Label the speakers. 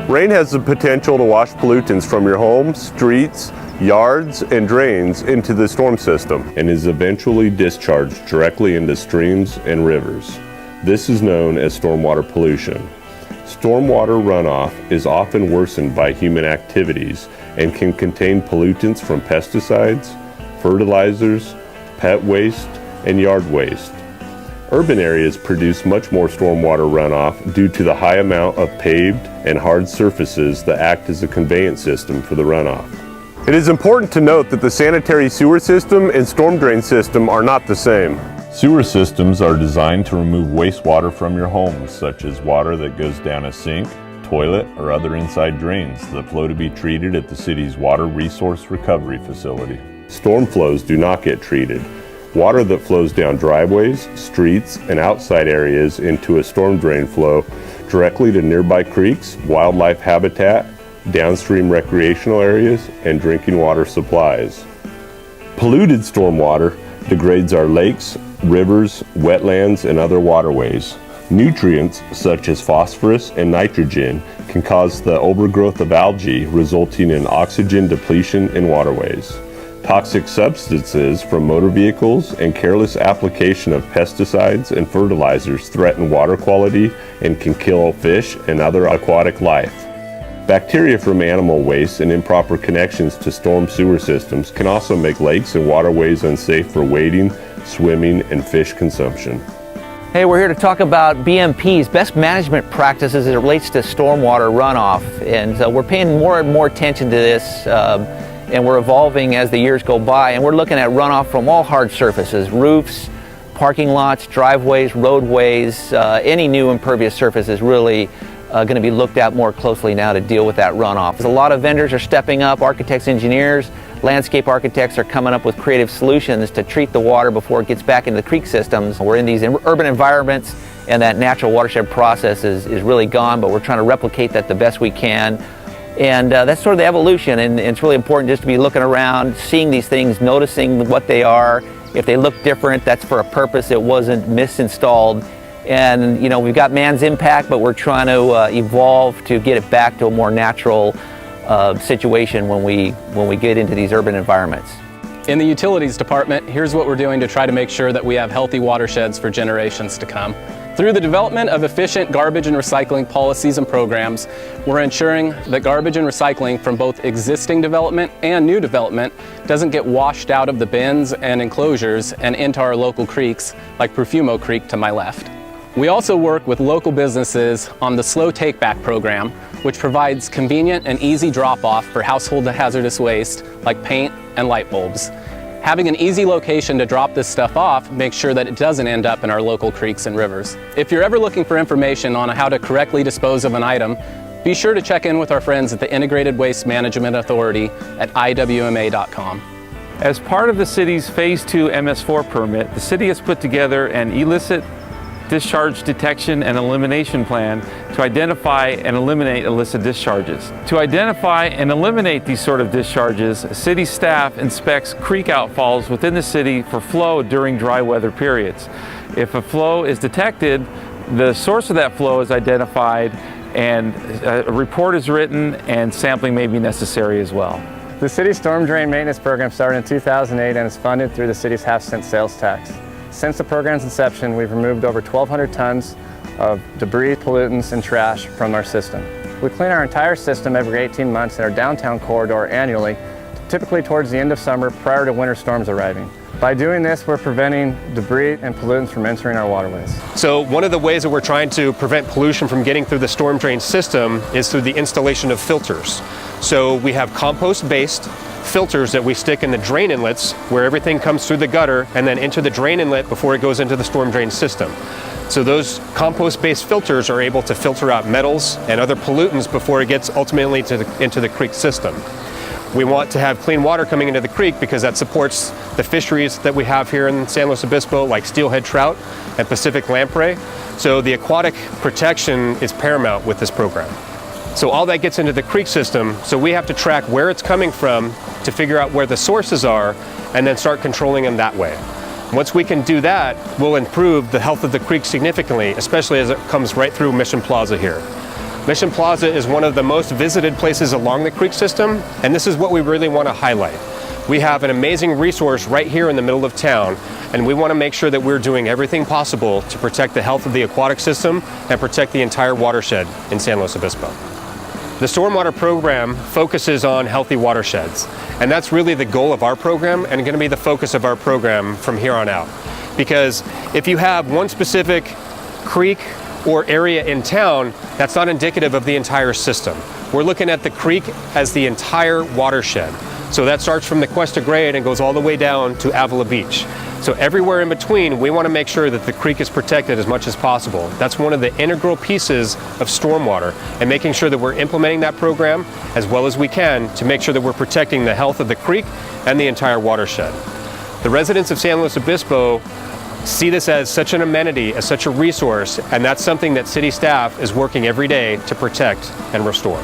Speaker 1: Rain has the potential to wash pollutants from your home, streets, yards, and drains into the storm system and is eventually discharged directly into streams and rivers. This is known as stormwater pollution. Stormwater runoff is often worsened by human activities and can contain pollutants from pesticides, fertilizers, pet waste, and yard waste. Urban areas produce much more stormwater runoff due to the high amount of paved and hard surfaces that act as a conveyance system for the runoff. It is important to note that the sanitary sewer system and storm drain system are not the same. Sewer systems are designed to remove wastewater from your homes, such as water that goes down a sink, toilet, or other inside drains that flow to be treated at the city's water resource recovery facility. Storm flows do not get treated. Water that flows down driveways, streets, and outside areas into a storm drain flow directly to nearby creeks, wildlife habitat, downstream recreational areas, and drinking water supplies. Polluted stormwater degrades our lakes, rivers, wetlands, and other waterways. Nutrients such as phosphorus and nitrogen can cause the overgrowth of algae, resulting in oxygen depletion in waterways. Toxic substances from motor vehicles and careless application of pesticides and fertilizers threaten water quality and can kill fish and other aquatic life. Bacteria from animal waste and improper connections to storm sewer systems can also make lakes and waterways unsafe for wading, swimming, and fish consumption.
Speaker 2: Hey, we're here to talk about BMP's best management practices as it relates to stormwater runoff. And we're paying more and more attention to this. And we're evolving as the years go by, and we're looking at runoff from all hard surfaces, roofs, parking lots, driveways, roadways, any new impervious surface is really going to be looked at more closely now to deal with that runoff. A lot of vendors are stepping up, architects, engineers, landscape architects are coming up with creative solutions to treat the water before it gets back into the creek systems. We're in these urban environments, and that natural watershed process is really gone, but we're trying to replicate that the best we can. And that's sort of the evolution, and it's really important just to be looking around, seeing these things, noticing what they are. If they look different, that's for a purpose. It wasn't misinstalled. And you know, we've got man's impact, but we're trying to evolve to get it back to a more natural situation when we get into these urban environments.
Speaker 3: In the utilities department, here's what we're doing to try to make sure that we have healthy watersheds for generations to come. Through the development of efficient garbage and recycling policies and programs, we're ensuring that garbage and recycling from both existing development and new development doesn't get washed out of the bins and enclosures and into our local creeks, like Profumo Creek to my left. We also work with local businesses on the Slow Take-Back program, which provides convenient and easy drop-off for household hazardous waste like paint and light bulbs. Having an easy location to drop this stuff off makes sure that it doesn't end up in our local creeks and rivers. If you're ever looking for information on how to correctly dispose of an item, be sure to check in with our friends at the Integrated Waste Management Authority at iwma.com.
Speaker 4: As part of the city's Phase 2 MS4 permit, the city has put together an illicit discharge detection and elimination plan to identify and eliminate illicit discharges. To identify and eliminate these sort of discharges, city staff inspects creek outfalls within the city for flow during dry weather periods. If a flow is detected, the source of that flow is identified and a report is written and sampling may be necessary as well.
Speaker 5: The city's storm drain maintenance program started in 2008 and is funded through the city's half-cent sales tax. Since the program's inception, we've removed over 1,200 tons of debris, pollutants, and trash from our system. We clean our entire system every 18 months in our downtown corridor annually, typically towards the end of summer prior to winter storms arriving. By doing this, we're preventing debris and pollutants from entering our waterways.
Speaker 6: So one of the ways that we're trying to prevent pollution from getting through the storm drain system is through the installation of filters. So we have compost-based filters that we stick in the drain inlets where everything comes through the gutter and then into the drain inlet before it goes into the storm drain system. So those compost-based filters are able to filter out metals and other pollutants before it gets ultimately into the creek system. We want to have clean water coming into the creek because that supports the fisheries that we have here in San Luis Obispo, like steelhead trout and Pacific lamprey. So the aquatic protection is paramount with this program. So all that gets into the creek system, so we have to track where it's coming from to figure out where the sources are and then start controlling them that way. Once we can do that, we'll improve the health of the creek significantly, especially as it comes right through Mission Plaza here. Mission Plaza is one of the most visited places along the creek system, and this is what we really want to highlight. We have an amazing resource right here in the middle of town, and we want to make sure that we're doing everything possible to protect the health of the aquatic system and protect the entire watershed in San Luis Obispo. The stormwater program focuses on healthy watersheds, and that's really the goal of our program and going to be the focus of our program from here on out. Because if you have one specific creek or area in town, that's not indicative of the entire system. We're looking at the creek as the entire watershed. So that starts from the Cuesta Grade and goes all the way down to Avila Beach. So everywhere in between, we want to make sure that the creek is protected as much as possible. That's one of the integral pieces of stormwater, and making sure that we're implementing that program as well as we can to make sure that we're protecting the health of the creek and the entire watershed. The residents of San Luis Obispo see this as such an amenity, as such a resource, and that's something that city staff is working every day to protect and restore.